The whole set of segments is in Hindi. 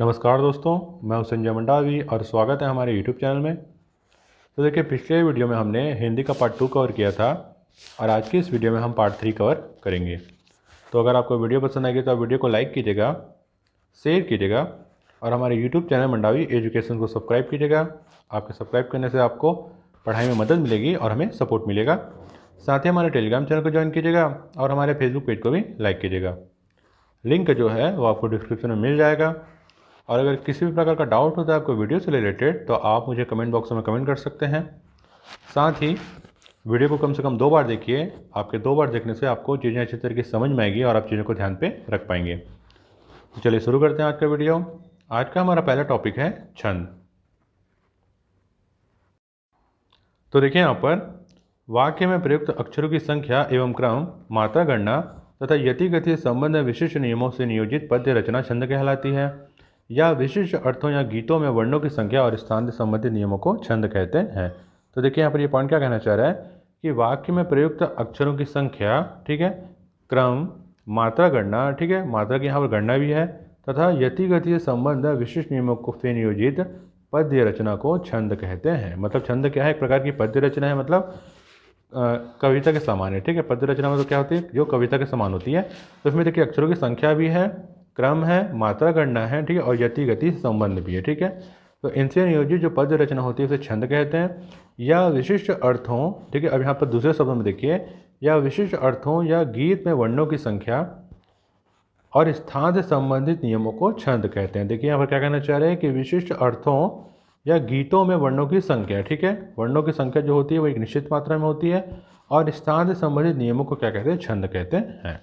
नमस्कार दोस्तों, मैं हूं संजय मंडावी और स्वागत है हमारे YouTube चैनल में। तो देखिए, पिछले वीडियो में हमने हिंदी का पार्ट 2 कवर किया था और आज की इस वीडियो में हम पार्ट 3 कवर करेंगे। तो अगर आपको वीडियो पसंद आएगी तो आप वीडियो को लाइक कीजिएगा, शेयर कीजिएगा और हमारे YouTube चैनल मंडावी एजुकेशन को सब्सक्राइब कीजिएगा। आपके सब्सक्राइब करने से आपको पढ़ाई में मदद मिलेगी और हमें सपोर्ट मिलेगा। साथ ही हमारे टेलीग्राम चैनल को ज्वाइन कीजिएगा और हमारे फेसबुक पेज को भी लाइक कीजिएगा। लिंक जो है वो आपको डिस्क्रिप्शन में मिल जाएगा। और अगर किसी भी प्रकार का डाउट होता है आपको वीडियो से रिलेटेड तो आप मुझे कमेंट बॉक्स में कमेंट कर सकते हैं। साथ ही वीडियो को कम से कम 2 बार देखिए। आपके 2 बार देखने से आपको चीज़ें अच्छी तरीके से समझ में आएगी और आप चीज़ों को ध्यान पे रख पाएंगे। तो चलिए शुरू करते हैं आज का वीडियो। आज का हमारा पहला टॉपिक है छंद। तो देखिए यहाँ पर वाक्य में प्रयुक्त अक्षरों की संख्या एवं क्रम, मात्रा गणना तथा यति गति संबंध विशिष्ट नियमों से नियोजित पद्य रचना छंद कहलाती है। या विशिष्ट अर्थों या गीतों में वर्णों की संख्या और स्थान से संबंधित नियमों को छंद कहते हैं। तो देखिए यहाँ पर ये पॉइंट क्या कहना चाह रहा है कि वाक्य में प्रयुक्त अक्षरों की संख्या, ठीक है, क्रम, मात्रा गणना, ठीक है, मात्रा की यहाँ पर गणना भी है, तथा यति गति से संबंध विशिष्ट नियमों को से नियोजित पद्य रचना को छंद कहते हैं। मतलब छंद क्या है? एक प्रकार की पद्य रचना है, मतलब कविता के समान है। ठीक है, पद्य रचना मतलब क्या होती है? जो कविता के समान होती है। तो इसमें देखिए अक्षरों की संख्या भी है, क्रम है, मात्रा गणना है, ठीक है, और यति गति संबंध भी है। ठीक है, तो इनसे नियोजित जो पद्य रचना होती है उसे छंद कहते हैं। या विशिष्ट अर्थों, ठीक है, अब यहाँ पर दूसरे शब्दों में देखिए, या विशिष्ट अर्थों या गीत में वर्णों की संख्या और स्थान से संबंधित नियमों को छंद कहते हैं। देखिए यहाँ पर क्या कहना चाह रहे हैं कि विशिष्ट अर्थों या गीतों में वर्णों की संख्या, ठीक है, वर्णों की संख्या जो होती है वो एक निश्चित मात्रा में होती है और स्थान से संबंधित नियमों को क्या कहते हैं? छंद कहते हैं।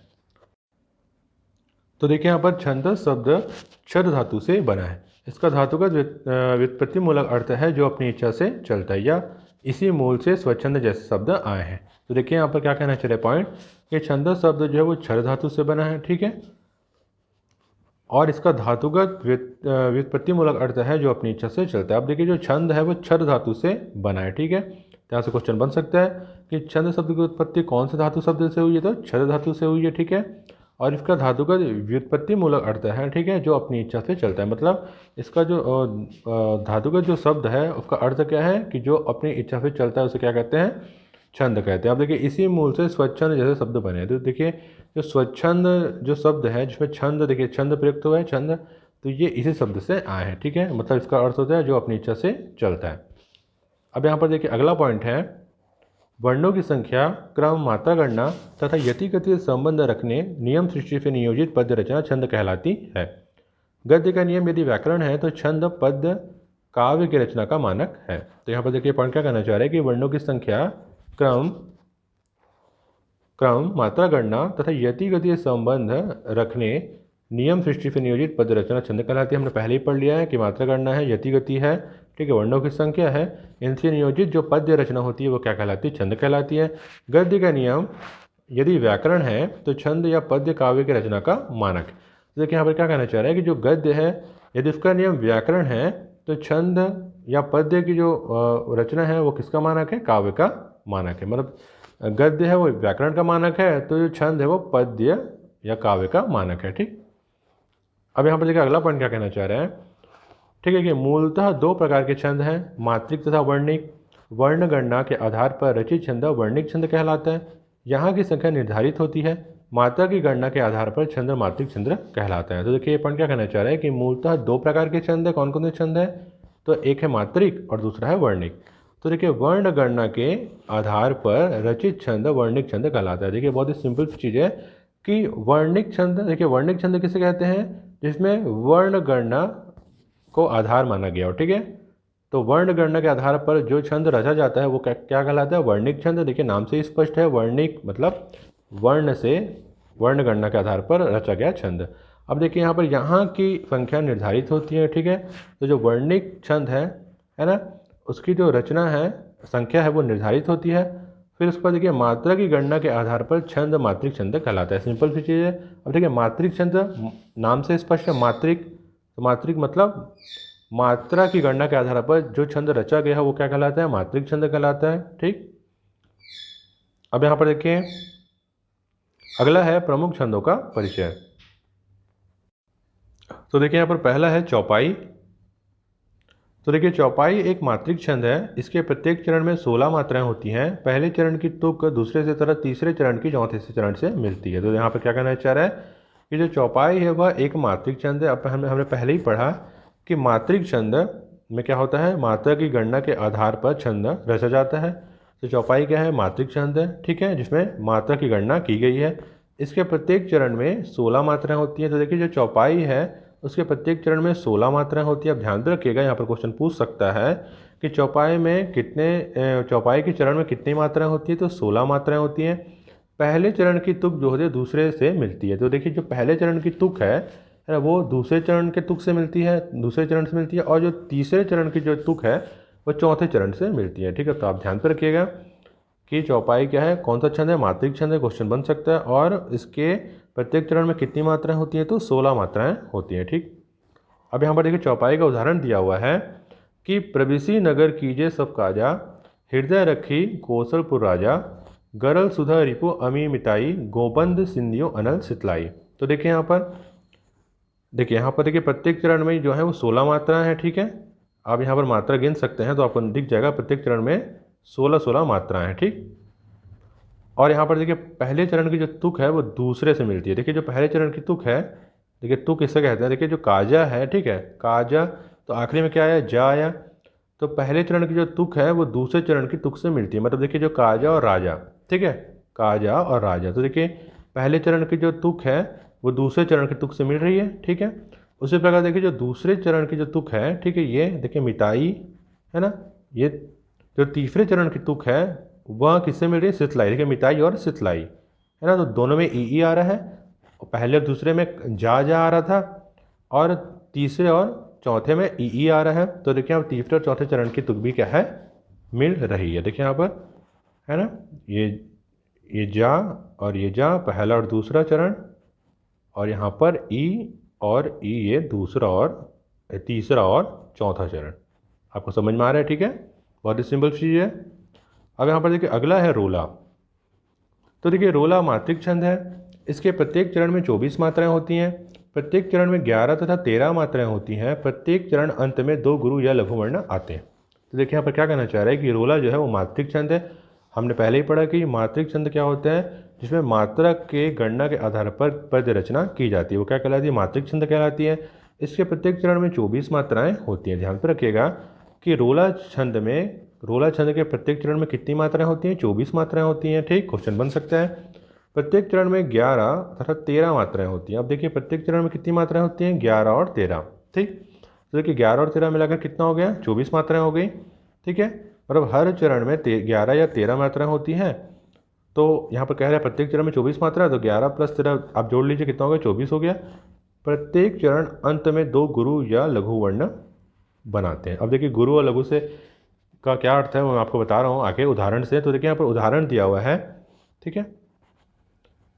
तो देखिए यहाँ पर छंद शब्द छद धातु से बना है। इसका धातुगत व्युत्पत्ति मूलक अर्थ है जो अपनी इच्छा से चलता है, या इसी मूल से स्वच्छंद जैसे शब्द आए हैं। तो देखिए यहाँ पर क्या कहना चाह रहे पॉइंट कि छंद शब्द जो है वो छद धातु से बना है, ठीक है, और इसका धातुगत व्युत्पत्ति मूलक अर्थ है जो अपनी इच्छा से चलता है। अब देखिए जो छंद है वो छद धातु से बना है, ठीक है। तो यहाँ से क्वेश्चन बन सकता है कि छंद शब्द की उत्पत्ति कौन से धातु शब्द से हुई है? तो छद धातु से हुई है, ठीक है, और इसका धातुगत व्युत्पत्ति मूलक अर्थ है, ठीक है, जो अपनी इच्छा से चलता है। मतलब इसका जो धातुगत जो शब्द है उसका अर्थ क्या है कि जो अपनी इच्छा से चलता है उसे क्या कहते हैं? छंद कहते हैं। अब देखिए इसी मूल से स्वच्छंद जैसे शब्द बने हैं। तो देखिए जो स्वच्छंद जो शब्द है जिसमें छंद, देखिए छंद प्रयुक्त हुआ है, छंद, तो ये इसी शब्द से आए हैं, ठीक है, मतलब इसका अर्थ होता है जो अपनी इच्छा से चलता है। अब यहाँ पर देखिए अगला पॉइंट है वर्णों की संख्या, क्रम, मात्रा गणना तथा यति गति से संबंध रखने नियम सृष्टि से नियोजित पद्य रचना छंद कहलाती है। गद्य का नियम यदि व्याकरण है तो छंद पद्य काव्य की रचना का मानक है। तो यहाँ पर देखिए पॉइंट क्या कहना चाह रहे हैं कि वर्णों की संख्या, क्रम, मात्रा गणना तथा यति गति से संबंध रखने नियम सृष्टि से नियोजित पद्य रचना छंद कहलाती है। हमने पहले ही पढ़ लिया है कि मात्रा गणना है, यति गति है, ठीक है, वर्णों की संख्या है, इनसे नियोजित जो पद्य रचना होती है वो क्या कहलाती है? छंद कहलाती है। गद्य का नियम यदि व्याकरण है तो छंद या पद्य काव्य की रचना का मानक है। तो देखिए यहाँ पर क्या कहना चाह रहा है कि जो गद्य है यदि उसका नियम व्याकरण है तो छंद या पद्य की जो रचना है वो किसका मानक है? काव्य का मानक है। मतलब गद्य है वो व्याकरण का मानक है, तो जो छंद है वो पद्य या काव्य का मानक है, ठीक। अब यहाँ पर देखिए अगला पॉइंट क्या कहना चाह रहे हैं, ठीक है, कि मूलतः 2 प्रकार के छंद हैं, मात्रिक तथा वर्णिक। वर्ण गणना के आधार पर रचित छंद वर्णिक छंद कहलाता है। यहाँ की संख्या निर्धारित होती है। मात्रा की गणना के आधार पर छंद मात्रिक छंद कहलाता है। तो देखिए ये पॉइंट क्या कहना चाह रहे हैं कि मूलतः 2 प्रकार के छंद है। कौन कौन से छंद है? तो एक है मात्रिक और दूसरा है वर्णिक। तो देखिए वर्ण गणना के आधार पर रचित छंद वर्णिक छंद कहलाता है। देखिए बहुत ही सिंपल चीज़ है कि वर्णिक छंद, देखिए वर्णिक छंद किसे कहते हैं? जिसमें वर्ण गणना को आधार माना गया हो, ठीक है। तो वर्ण गणना के आधार पर जो छंद रचा जाता है वो क्या कहलाता है? वर्णिक छंद। देखिए नाम से ही स्पष्ट है, वर्णिक मतलब वर्ण से, वर्ण गणना के आधार पर रचा गया छंद। अब देखिए यहाँ पर यहाँ की संख्या निर्धारित होती है, ठीक है। तो जो वर्णिक छंद है ना, उसकी जो रचना है, संख्या है, वो निर्धारित होती है। फिर उसके बाद देखिए मात्रा की गणना के आधार पर छंद मात्रिक छंद कहलाता है। सिंपल सी चीज़ है। अब देखिए मात्रिक छंद नाम से स्पष्ट है, मात्रिक, तो मात्रिक मतलब मात्रा की गणना के आधार पर जो छंद रचा गया है वो क्या कहलाता है? मात्रिक छंद कहलाता है, ठीक। अब यहाँ पर देखिए अगला है प्रमुख छंदों का परिचय। तो देखिए यहाँ पर पहला है चौपाई। तो देखिए चौपाई एक मात्रिक छंद है। इसके प्रत्येक चरण में 16 मात्राएं होती हैं। पहले चरण की तुक दूसरे से तरह तीसरे चरण की चौथे से चरण से मिलती है। तो यहाँ पर क्या कहना चाह रहा है कि जो चौपाई है वह एक मात्रिक छंद है। अब हमने पहले ही पढ़ा कि मात्रिक छंद में क्या होता है, मात्रा की गणना के आधार पर छंद रचा जाता है। तो चौपाई क्या है, मात्रिक छंद है, ठीक है, जिसमें मात्रा की गणना की गई है। इसके प्रत्येक चरण में 16 मात्राएं होती हैं। तो देखिए जो चौपाई है उसके प्रत्येक चरण में 16 मात्राएं होती है। अब ध्यान रखिएगा, यहाँ पर क्वेश्चन पूछ सकता है कि चौपाई में चौपाई के चरण में कितनी मात्राएं होती है, तो 16 मात्राएं होती हैं। पहले चरण की तुक जो होती है दूसरे से मिलती है। तो देखिए जो पहले चरण की तुक है ना, वो दूसरे चरण के तुक से मिलती है, दूसरे चरण से मिलती है, और जो तीसरे चरण की जो तुक है वो चौथे चरण से मिलती है। ठीक है, तो आप ध्यान पर रखिएगा कि चौपाई क्या है, कौन सा छंद है, मात्रिक छंद है, क्वेश्चन बन सकता है। और इसके प्रत्येक चरण में कितनी मात्राएं होती हैं, तो 16 मात्राएं होती हैं। ठीक, अब यहाँ पर देखिए चौपाई का उदाहरण दिया हुआ है कि प्रविसी नगर कीजे सब काजा, हृदय रखी कौशलपुर राजा, गरल सुधा रिपु अमी मिताई, गोबंद सिंधियो अनल सितलाई। तो देखिए यहाँ पर देखिए प्रत्येक चरण में जो है वो 16 मात्राएं हैं। ठीक है, आप यहाँ पर मात्रा गिन सकते हैं तो आपको दिख जाएगा प्रत्येक चरण में 16 मात्राएं हैं। ठीक, और यहाँ पर देखिए पहले चरण की जो तुक है वो दूसरे से मिलती है। देखिए जो पहले चरण की तुक है, देखिए तुक किससे कहते हैं, देखिए जो काजा है, ठीक है, काजा, तो आखिरी में क्या आया, जा आया। तो पहले चरण की जो तुक है वो दूसरे चरण की तुक से मिलती है। मतलब देखिए जो काजा और राजा, ठीक है, काजा और राजा, तो देखिए पहले चरण की जो तुक है वो दूसरे चरण की तुक से मिल रही है। ठीक है, उसी प्रकार देखिए जो दूसरे चरण की जो तुक है, ठीक है, ये देखिए मिताई है ना, ये जो तीसरे चरण की तुक है वह किससे मिल रही है, सितलाई। देखिए मिताई और सितलाई है ना, तो दोनों में ई आ रहा है, पहले और दूसरे में जा आ रहा था, और तीसरे और चौथे में ई आ रहा है। तो देखिए अब तीसरे और चौथे चरण की तुक भी क्या है, मिल रही है। देखिए यहाँ पर है ना, ये जा और ये जा पहला और दूसरा चरण, और यहाँ पर ई और ई ये दूसरा और तीसरा और चौथा चरण। आपको समझ में आ रहा है, ठीक है, बहुत ही सिंपल चीज़ है। अब यहाँ पर देखिए अगला है रोला। तो देखिए रोला मात्रिक छंद है। इसके प्रत्येक चरण में 24 मात्राएं होती हैं। प्रत्येक चरण में 11 तथा 13 मात्राएं होती हैं। प्रत्येक चरण अंत में 2 गुरु या लघु वर्ण आते हैं। तो देखिए यहाँ पर क्या कहना चाह रहा है कि रोला जो है वो मात्रिक छंद है। हमने पहले ही पढ़ा कि मात्रिक छंद क्या होता है, जिसमें मात्रा के गणना के आधार पर पद्य रचना की जाती है, वो क्या कहलाती है, मात्रिक छंद कहलाती है। इसके प्रत्येक चरण में 24 मात्राएं होती हैं। ध्यान पर रखिएगा कि रोला छंद के प्रत्येक चरण में कितनी मात्राएं होती हैं, 24 मात्राएं होती हैं। ठीक, क्वेश्चन बन सकता है। प्रत्येक चरण में 11 तथा 13 मात्राएं होती हैं। अब देखिए प्रत्येक चरण में कितनी मात्राएं होती हैं, 11 और 13। ठीक, तो देखिए 11 और 13 मिलाकर कितना हो गया, 24 मात्राएं हो गई। ठीक है, मतलब हर चरण में 11 या 13 मात्राएं होती हैं। तो यहाँ पर कह रहा है प्रत्येक चरण में 24 मात्रा, तो 11 प्लस 13 आप जोड़ लीजिए, कितना हो गया, 24 हो गया। प्रत्येक चरण अंत में 2 गुरु या लघु वर्ण बनाते हैं। अब देखिए गुरु और लघु से का क्या अर्थ है, मैं आपको बता रहा हूँ आगे उदाहरण से। तो देखिए यहाँ पर उदाहरण दिया हुआ है, ठीक है,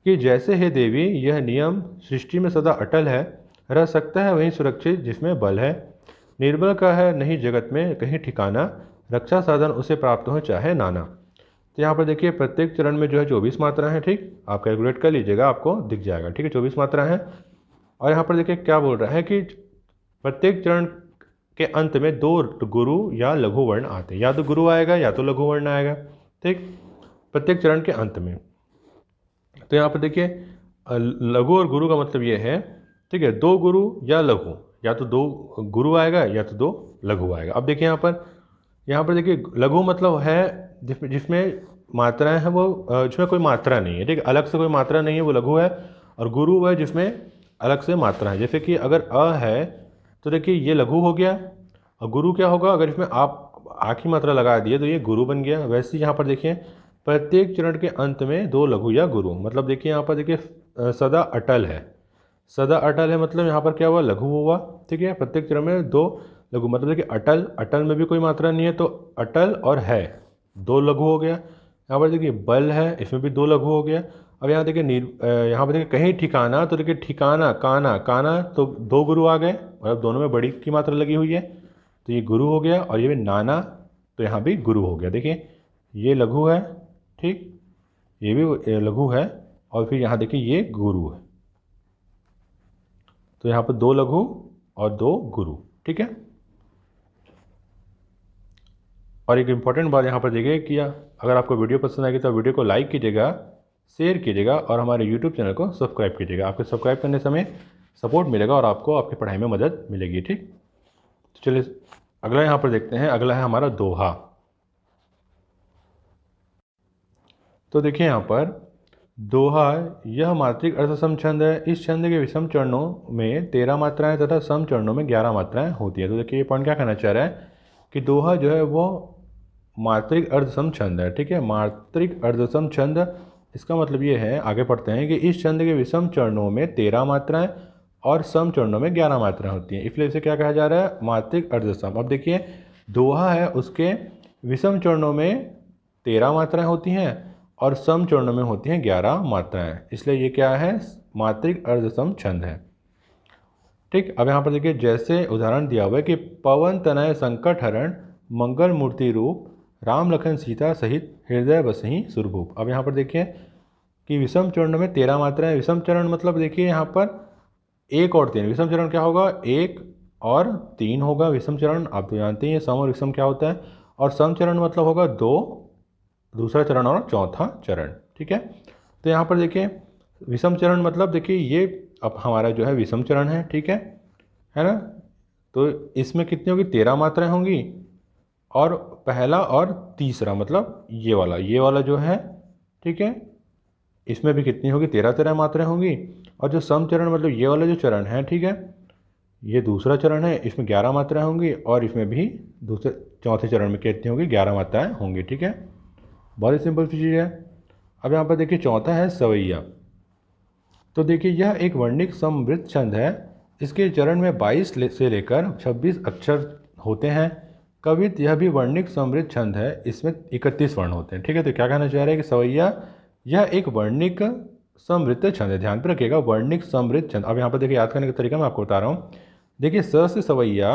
कि जैसे हे देवी यह नियम सृष्टि में सदा अटल है, रह सकता है वहीं सुरक्षित जिसमें बल है, निर्बल का है नहीं जगत में कहीं ठिकाना, रक्षा साधन उसे प्राप्त हो चाहे नाना। तो यहाँ पर देखिए प्रत्येक चरण में जो है 24 मात्रा है। ठीक, आप कैलकुलेट कर लीजिएगा, आपको दिख जाएगा। ठीक है, 24 मात्रा है। और यहाँ पर देखिए क्या बोल रहा है कि प्रत्येक चरण के अंत में 2 गुरु या लघु वर्ण आते हैं, या तो गुरु आएगा या तो लघु वर्ण आएगा। ठीक, प्रत्येक चरण के अंत में। तो यहाँ पर देखिए लघु और गुरु का मतलब ये है, ठीक है, 2 गुरु या लघु, या तो 2 गुरु आएगा या तो 2 लघु आएगा। अब देखिए यहाँ पर देखिए लघु मतलब है जिसमें मात्राएं हैं वो जिसमें कोई मात्रा नहीं है, ठीक है, अलग से कोई मात्रा नहीं है, वो लघु है। और गुरु है जिसमें अलग से मात्रा है। जैसे कि अगर अ है तो देखिए ये लघु हो गया, और गुरु क्या होगा, अगर इसमें आप आखिरी मात्रा लगा दिए तो ये गुरु बन गया। वैसे ही यहाँ पर देखिए प्रत्येक चरण के अंत में 2 लघु या गुरु, मतलब देखिए यहाँ पर देखिए सदा अटल है, सदा अटल है मतलब यहाँ पर क्या हुआ, लघु हुआ। ठीक है, प्रत्येक चरण में 2 लघु, मतलब देखिए अटल, अटल में भी कोई मात्रा नहीं है तो अटल और है 2 लघु हो गया। यहाँ पर देखिए बल है, इसमें भी 2 लघु हो गया। अब यहाँ देखिए यहाँ पर देखिए कहीं ठिकाना, तो देखिए ठिकाना, काना, काना, तो 2 गुरु आ गए, मतलब दोनों में बड़ी की मात्रा लगी हुई है, तो ये गुरु हो गया। और ये भी नाना, तो यहाँ भी गुरु हो गया। देखिए ये लघु है, ठीक, ये भी लघु है, और फिर यहाँ देखिए ये गुरु है। तो यहाँ पर 2 लघु और 2 गुरु, ठीक है। और एक इम्पॉर्टेंट बात यहाँ पर देखिए कि अगर आपको वीडियो पसंद आएगी तो वीडियो को लाइक कीजिएगा, शेयर कीजिएगा और हमारे यूट्यूब चैनल को सब्सक्राइब कीजिएगा। आपके सब्सक्राइब करने समय सपोर्ट मिलेगा और आपको आपकी पढ़ाई में मदद मिलेगी, ठीक। तो चलिए अगला यहाँ पर देखते हैं। अगला है हमारा दोहा। तो देखिए यहाँ पर दोहा यह मात्रिक अर्धसम छंद है। इस छंद के विषम चरणों में 13 मात्राएं तथा सम चरणों में 11 मात्राएं होती है। तो देखिए ये पॉइंट क्या कहना चाह रहा है कि दोहा जो है वो मात्रिक अर्धसम छंद है, ठीक है। मात्रिक अर्धसम छंद, इसका मतलब ये है, आगे पढ़ते हैं कि इस छंद के विषम चरणों में 13 मात्राएं और सम चरणों में 11 मात्राएं होती हैं, इसलिए इसे क्या कहा जा रहा है, मात्रिक अर्धसम। अब देखिए दोहा है, उसके विषम चरणों में 13 मात्राएं होती हैं और सम चरणों में होती हैं 11 मात्राएं, इसलिए ये क्या है, मात्रिक अर्धसम छंद है, ठीक। अब यहाँ पर देखिए जैसे उदाहरण दिया हुआ है कि पवन तनय संकट हरण मंगल मूर्ति रूप राम लखन सीता सहित हृदय बसहि सुरभूप। अब यहाँ पर देखिए कि विषम चरण में 13 मात्राएं। विषम चरण मतलब देखिए यहाँ पर 1 और 3। विषम चरण क्या होगा, 1 और 3 होगा विषम चरण, आप तो जानते हैं सम और विषम क्या होता है। और सम चरण मतलब होगा 2, दूसरा चरण और चौथा चरण, ठीक है। तो यहाँ पर देखिए विषम चरण मतलब देखिए ये अब हमारा जो है विषम चरण है, ठीक है ना। तो इसमें कितनी होगी, 13 मात्राएं होंगी और पहला और तीसरा मतलब ये वाला जो है, ठीक है, इसमें भी कितनी होगी, 13 मात्राएं होंगी। और जो सम चरण मतलब ये वाला जो चरण है, ठीक है, ये दूसरा चरण है, इसमें 11 मात्राएं होंगी और इसमें भी दूसरे चौथे चरण में कितनी होगी, 11 मात्राएं होंगी, ठीक है। बहुत ही सिंपल चीज़ है। अब यहाँ पर देखिए चौथा है सवैया। तो देखिए यह एक वर्णिक समवृत्त छंद है। इसके चरण में 22 से लेकर 26 अक्षर होते हैं। कवित यह भी वर्णिक समवृत्त छंद है, इसमें 31 वर्ण होते हैं, ठीक है। तो क्या कहना चाह रहे हैं कि सवैया यह एक वर्णिक समवृत्त छंद है। ध्यान पर रखिएगा, वर्णिक समवृत्त छंद। अब यहाँ पर देखिए याद करने का तरीका मैं आपको बता रहा हूँ। देखिए स से सवैया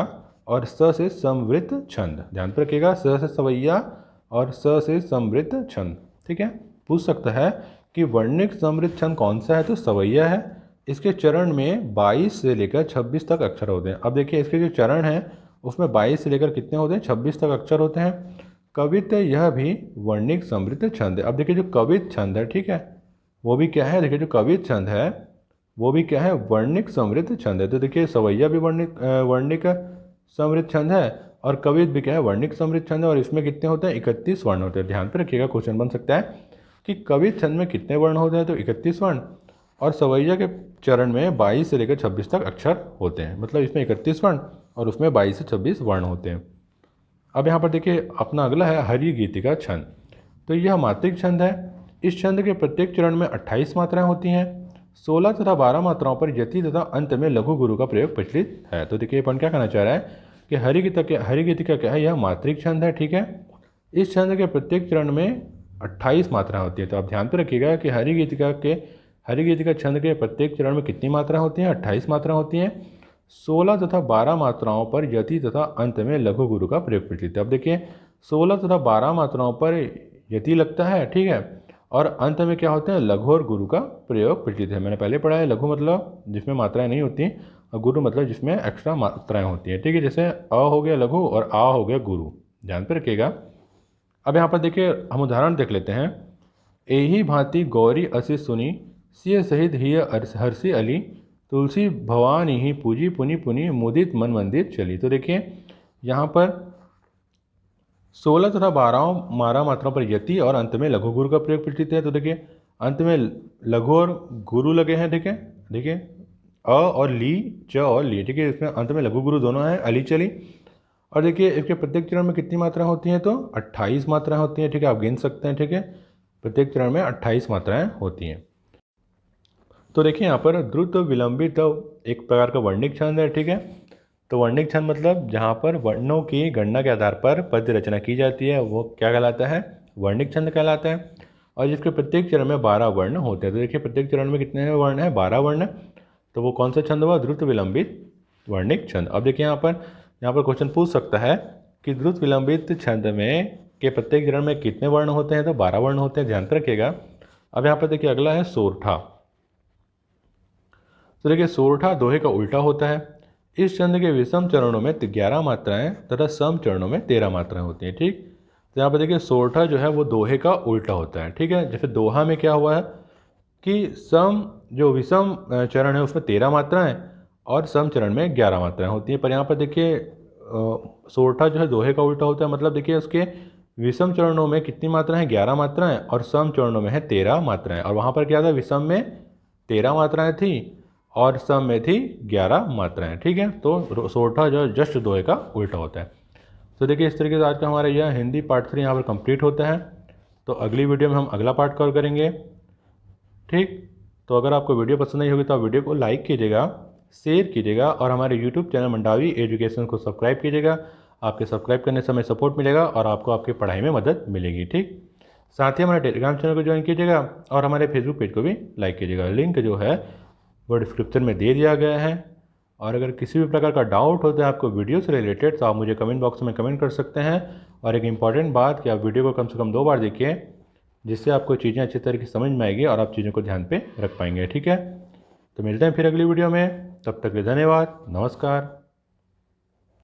और स से समवृत्त छंद, ध्यान पर रखिएगा, स से सवैया और स से समवृत्त छंद, ठीक है। पूछ सकता है कि वर्णिक समवृत्त छंद कौन सा है, तो सवैया है। इसके चरण में 22 से लेकर 26 तक अक्षर होते हैं। अब देखिए इसके जो चरण हैं उसमें 22 से लेकर कितने होते हैं, 26 तक अक्षर होते हैं। कवित यह भी वर्णिक समवृत्त छंद है। अब देखिए जो कवित छंद है, ठीक है, वो भी क्या है, देखिए जो कवित छंद है वो भी क्या है, वर्णिक समवृत्त छंद है। तो देखिए सवैया भी वर्णिक समवृत्त छंद है और कवित भी क्या है, वर्णिक समवृत्त छंद है। और इसमें कितने होते हैं, 31 वर्ण होते हैं। ध्यान पर रखिएगा, क्वेश्चन बन सकता है कि कवित छंद में कितने वर्ण होते हैं, तो 31 वर्ण, और सवैया के चरण में 22 से लेकर 26 तक अक्षर होते हैं, मतलब इसमें 31 वर्ण और उसमें 22 से 26 वर्ण होते हैं। अब यहाँ पर देखिए अपना अगला है हरि गीतिका छंद। तो यह मात्रिक छंद है। इस छंद के प्रत्येक चरण में 28 मात्राएं होती हैं। 16 तथा 12 मात्राओं पर यति तथा अंत में लघु गुरु का प्रयोग प्रचलित है। तो देखिए पॉइंट क्या कहना चाह रहा है कि हरि गीतिका क्या है, यह मात्रिक छंद है, ठीक है। इस छंद के प्रत्येक चरण में 28 मात्राएं होती है। तो आप ध्यान पर रखिएगा कि हरि गीतिका छंद के प्रत्येक चरण में कितनी मात्राएं होती हैं, 28 मात्राएं होती हैं। 16 तथा 12 मात्राओं पर यति तथा अंत में लघु गुरु का प्रयोग प्रचलित है। अब देखिए 16 तथा 12 मात्राओं पर यति लगता है, ठीक है, और अंत में क्या होते हैं, लघु और गुरु का प्रयोग प्रचलित है। मैंने पहले पढ़ा है, लघु मतलब जिसमें मात्राएं नहीं होती और गुरु मतलब जिसमें एक्स्ट्रा मात्राएं होती हैं, ठीक है। जैसे अ हो गया लघु और आ हो गया गुरु, ध्यान पर रखिएगा। अब यहाँ पर देखिए हम उदाहरण देख लेते हैं। एही भांति गौरी असी सुनी सिय सहित हिय हर्षि अली तुलसी भवानी ही पूजी पुनि पुनि मुदित मन मंदिर चली। तो देखिए यहाँ पर 16 तथा 12 मात्राओं पर यति और अंत में लघु गुरु का प्रयोग प्रचलित है। तो देखिए अंत में लघु और गुरु लगे हैं, ठीक है। देखिए अ और ली, च और ली, ठीक है, इसमें अंत में लघु गुरु दोनों हैं, अली चली। और देखिए इसके प्रत्येक चरण में कितनी मात्रा होती हैं, तो 28 मात्राएं होती हैं, ठीक है, आप गिन सकते हैं, ठीक है। प्रत्येक चरण में 28 मात्राएं होती हैं। तो देखिए यहाँ पर द्रुत विलंबित एक प्रकार का वर्णिक छंद है, ठीक है। तो वर्णिक छंद मतलब जहाँ पर वर्णों की गणना के आधार पर पद्य रचना की जाती है वो क्या कहलाता है, वर्णिक छंद कहलाता है। और जिसके प्रत्येक चरण में 12 वर्ण होते हैं। तो देखिए प्रत्येक चरण में कितने वर्ण हैं, 12 वर्ण। तो वो कौन सा छंद हुआ, द्रुत विलंबित वर्णिक छंद। अब देखिए यहाँ पर क्वेश्चन पूछ सकता है कि द्रुत विलंबित छंद में के प्रत्येक चरण में कितने वर्ण होते हैं, तो 12 वर्ण होते हैं, ध्यान पर रखिएगा। अब यहाँ पर देखिए अगला है सोरठा। तो देखिए सोरठा दोहे का उल्टा होता है। इस छंद के विषम चरणों में 11 मात्राएं तथा सम चरणों में 13 मात्राएं होती हैं। ठीक, तो यहाँ पर देखिए सोरठा जो है वो दोहे का उल्टा होता है। ठीक है, जैसे दोहा में क्या हुआ है कि सम जो विषम चरण है उसमें 13 मात्राएं और सम चरण में 11 मात्राएं होती हैं। पर यहाँ पर देखिए सोरठा जो है दोहे का उल्टा होता है, मतलब देखिए उसके विषम चरणों में कितनी मात्राएं हैं, 11 मात्राएं, और सम चरणों में है 13 मात्राएं। और वहाँ पर क्या था, विषम में 13 मात्राएं थी और सम में थी 11 मात्राएं। ठीक है, तो सोरठा जो जस्ट दोहे का उल्टा होता है। तो देखिए इस तरीके से आज का हमारा यह हिंदी पार्ट 3 यहाँ पर कंप्लीट होता है। तो अगली वीडियो में हम अगला पार्ट कवर करेंगे। ठीक, तो अगर आपको वीडियो पसंद आई होगी तो आप वीडियो को लाइक कीजिएगा, शेयर कीजिएगा और हमारे यूट्यूब चैनल मंडावी एजुकेशन को सब्सक्राइब कीजिएगा। आपके सब्सक्राइब करने से हमें सपोर्ट मिलेगा और आपको आपकी पढ़ाई में मदद मिलेगी। ठीक, साथ ही हमारे टेलीग्राम चैनल को ज्वाइन कीजिएगा और हमारे फेसबुक पेज को भी लाइक कीजिएगा। लिंक जो है वो डिस्क्रिप्शन में दे दिया गया है। और अगर किसी भी प्रकार का डाउट होता है आपको वीडियो से रिलेटेड तो आप मुझे कमेंट बॉक्स में कमेंट कर सकते हैं। और एक इम्पॉर्टेंट बात कि आप वीडियो को कम से कम 2 बार देखिए, जिससे आपको चीज़ें अच्छी तरीके से समझ में आएगी और आप चीज़ों को ध्यान पे रख पाएंगे। ठीक है, तो मिलते हैं फिर अगली वीडियो में, तब तक के लिए धन्यवाद, नमस्कार।